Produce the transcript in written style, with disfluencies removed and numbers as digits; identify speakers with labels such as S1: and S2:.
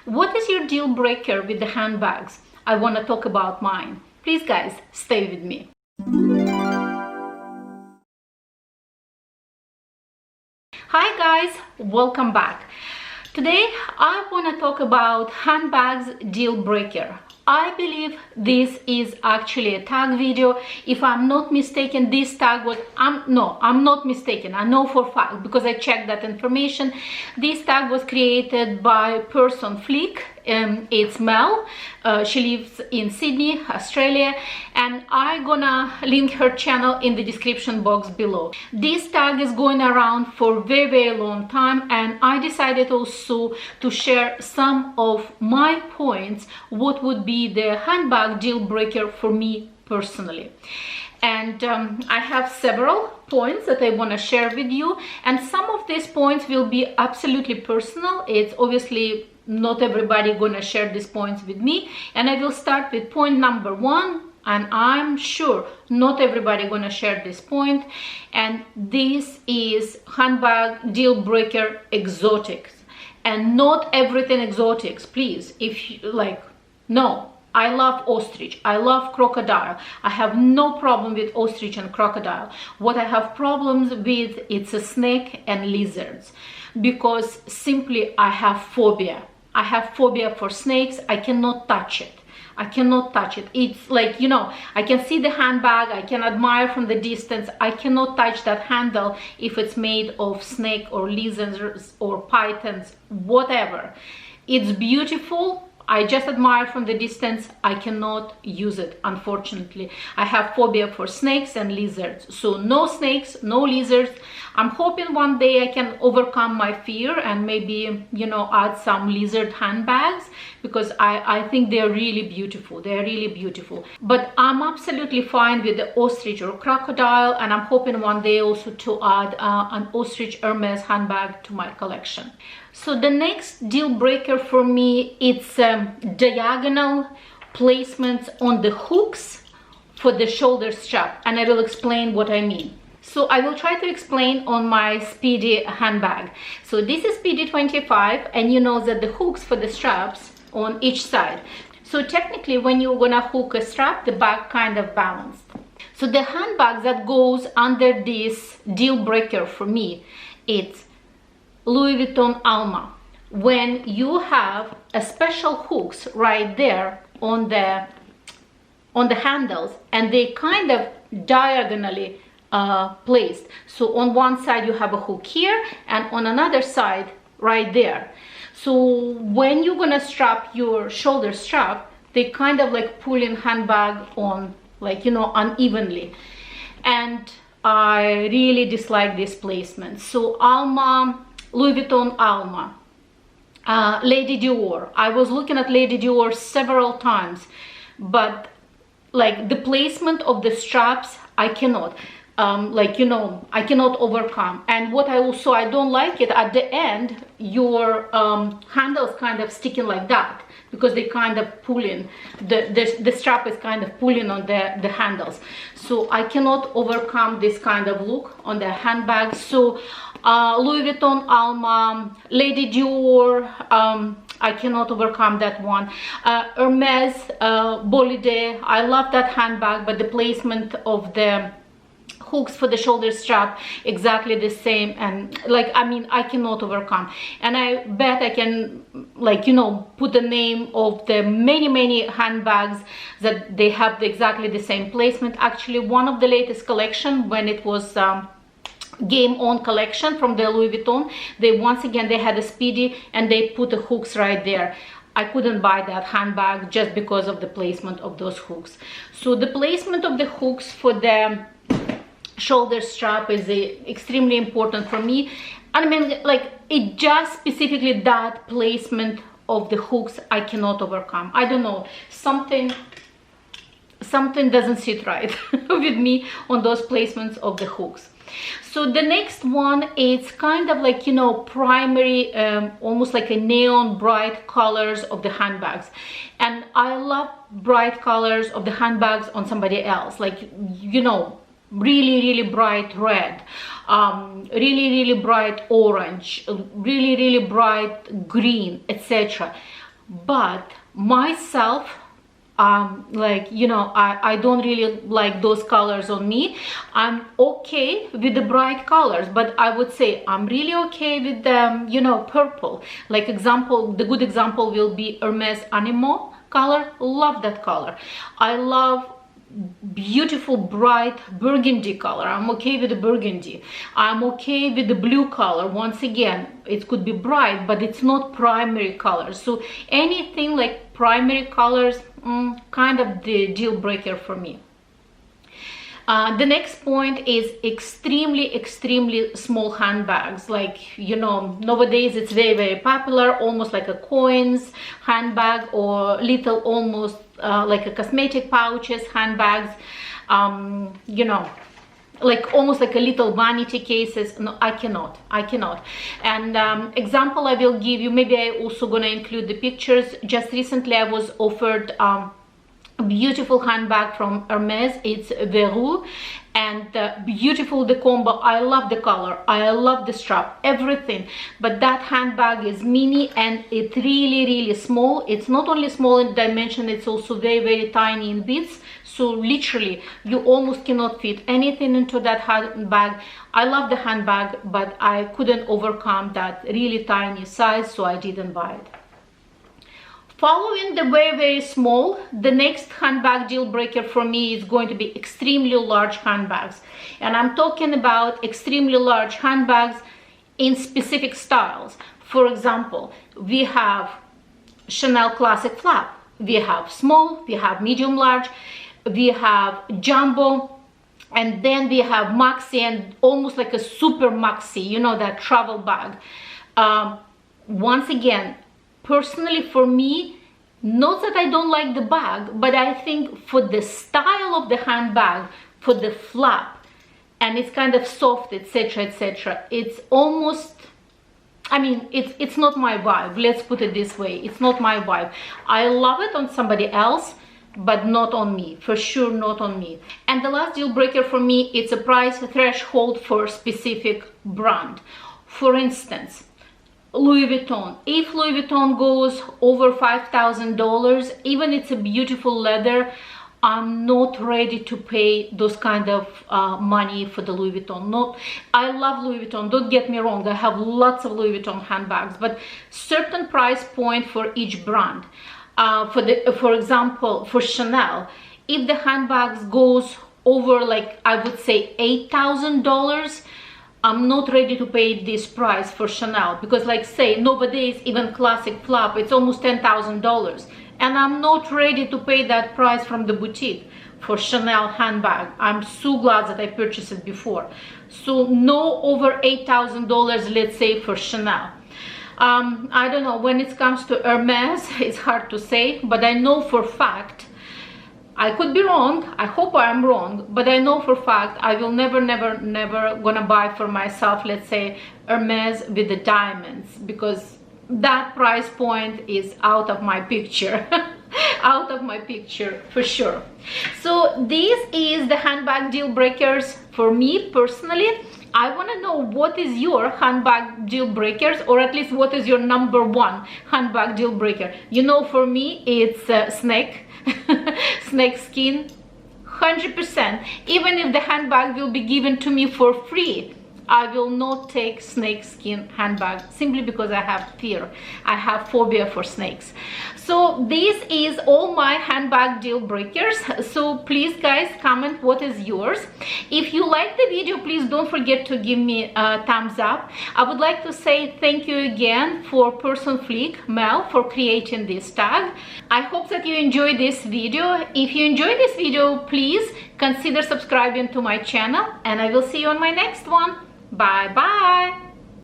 S1: What is your deal breaker with the handbags? I want to talk about mine. Please guys, stay with me. Hi guys, welcome back. Today I want to talk about handbags deal breaker. I believe this is actually a tag video. If I'm not mistaken, this tag was, I'm not mistaken. I know for a fact because I checked that information. This tag was created by person Flick. It's Mel. She lives in Sydney, Australia, and I'm gonna link her channel in the description box below. This tag is going around for a very long time, and I decided also to share some of my points, what would be the handbag deal breaker for me personally. And I have several points that I want to share with you, and some of these points will be absolutely personal. It's obviously not everybody gonna share these points with me, and I will start with point number one, and I'm sure not everybody gonna share this point, and this is handbag deal breaker exotics. And not everything exotics, please. If you like, no, I love ostrich, I love crocodile. I have no problem with ostrich and crocodile. What I have problems with, it's a snake and lizards, because simply I have phobia. I have phobia for snakes. I cannot touch it. I cannot touch it. It's like, you know, I can see the handbag, I can admire from the distance. I cannot touch that handle if it's made of snake or lizards or pythons, whatever. It's beautiful. I just admire from the distance. I cannot use it, unfortunately. I have phobia for snakes and lizards. So no snakes, no lizards. I'm hoping one day I can overcome my fear and maybe, you know, add some lizard handbags, because I think they're really beautiful. They're really beautiful. But I'm absolutely fine with the ostrich or crocodile, and I'm hoping one day also to add an ostrich Hermes handbag to my collection. So the next deal breaker for me, it's diagonal placements on the hooks for the shoulder strap, and I will explain what I mean. So I will try to explain on my Speedy handbag. So this is Speedy 25, and you know that the hooks for the straps on each side. So technically when you're gonna hook a strap, the back kind of balanced. So the handbag that goes under this deal breaker for me, it's Louis Vuitton Alma. When you have a special hooks right there on the handles, and they kind of diagonally placed. So on one side you have a hook here, and on another side right there. So when you're gonna strap your shoulder strap, they kind of like pull in handbag on, like, you know, unevenly, and I really dislike this placement. So Alma, Louis Vuitton Alma, Lady Dior. I was looking at Lady Dior several times, but like the placement of the straps, I cannot. Like, you know, I cannot overcome. And what I don't like it at the end, your handles kind of sticking like that, because they kind of pull in, the strap is kind of pulling on the handles. So I cannot overcome this kind of look on the handbag. So Louis Vuitton Alma, Lady Dior, I cannot overcome that one. Hermes, Bolide, I love that handbag, but the placement of the hooks for the shoulder strap exactly the same, and like, I mean, I cannot overcome. And I bet I can, like, you know, put the name of the many handbags that they have exactly the same placement. Actually, one of the latest collection, when it was Game On collection from the Louis Vuitton, they once again they had a Speedy and they put the hooks right there. I couldn't buy that handbag just because of the placement of those hooks. So the placement of the hooks for the shoulder strap is extremely important for me. I mean, like, it just specifically that placement of the hooks I cannot overcome. I don't know, something doesn't sit right with me on those placements of the hooks. So the next one is kind of like, you know, primary, almost like a neon bright colors of the handbags. And I love bright colors of the handbags on somebody else, like, you know, really bright red, really bright orange, really bright green, etc. but myself, like, you know, I don't really like those colors on me. I'm okay with the bright colors, but I would say I'm really okay with the, you know, purple. Like example, the good example will be Hermes Animal color. Love that color. I love beautiful bright burgundy color. I'm okay with the burgundy. I'm okay with the blue color. Once again, it could be bright, but it's not primary color. So anything like primary colors, kind of the deal breaker for me. The next point is extremely small handbags. Like, you know, nowadays it's very popular, almost like a coins handbag, or little almost like a cosmetic pouches handbags, you know, like almost like a little vanity cases. No, I cannot. And example I will give you, maybe I also gonna include the pictures. Just recently I was offered a beautiful handbag from Hermes. It's Verrou, and beautiful the combo. I love the color, I love the strap, everything, but that handbag is mini and it's really small. It's not only small in dimension, it's also very tiny in bits. So literally you almost cannot fit anything into that handbag. I love the handbag, but I couldn't overcome that really tiny size, so I didn't buy it. Following the very small, the next handbag deal breaker for me is going to be extremely large handbags. And I'm talking about extremely large handbags in specific styles. For example, we have Chanel classic flap, we have small, we have medium large, we have jumbo, and then we have maxi, and almost like a super maxi, you know, that travel bag. Once again, personally for me, not that I don't like the bag, but I think for the style of the handbag, for the flap, and it's kind of soft, etc., it's almost, I mean, it's not my vibe. Let's put it this way, it's not my vibe. I love it on somebody else, but not on me, for sure not on me. And the last deal breaker for me, it's a price threshold for a specific brand. For instance, Louis Vuitton. If Louis Vuitton goes over $5,000, even it's a beautiful leather, I'm not ready to pay those kind of money for the Louis Vuitton. Not, I love Louis Vuitton, don't get me wrong, I have lots of Louis Vuitton handbags, but certain price point for each brand. For example, for Chanel, if the handbags goes over, like, I would say $8,000, I'm not ready to pay this price for Chanel, because, like, say nowadays even classic flap, it's almost $10,000, and I'm not ready to pay that price from the boutique for Chanel handbag. I'm so glad that I purchased it before. So no over $8,000, let's say, for Chanel. I don't know, when it comes to Hermes, it's hard to say, but I know for fact, I could be wrong, I hope I'm wrong, but I know for fact I will never gonna buy for myself, let's say, Hermes with the diamonds, because that price point is out of my picture. Out of my picture for sure. So this is the handbag deal breakers for me personally. I want to know what is your handbag deal breakers, or at least what is your number one handbag deal breaker. You know, for me it's snake snake skin, 100%. Even if the handbag will be given to me for free, I will not take snake skin handbag, simply because I have fear. I have phobia for snakes. So this is all my handbag deal breakers. So please guys, comment what is yours. If you like the video, please don't forget to give me a thumbs up. I would like to say thank you again for Person Fleek Mel for creating this tag. I hope that you enjoyed this video. If you enjoyed this video, please consider subscribing to my channel, and I will see you on my next one. Bye bye.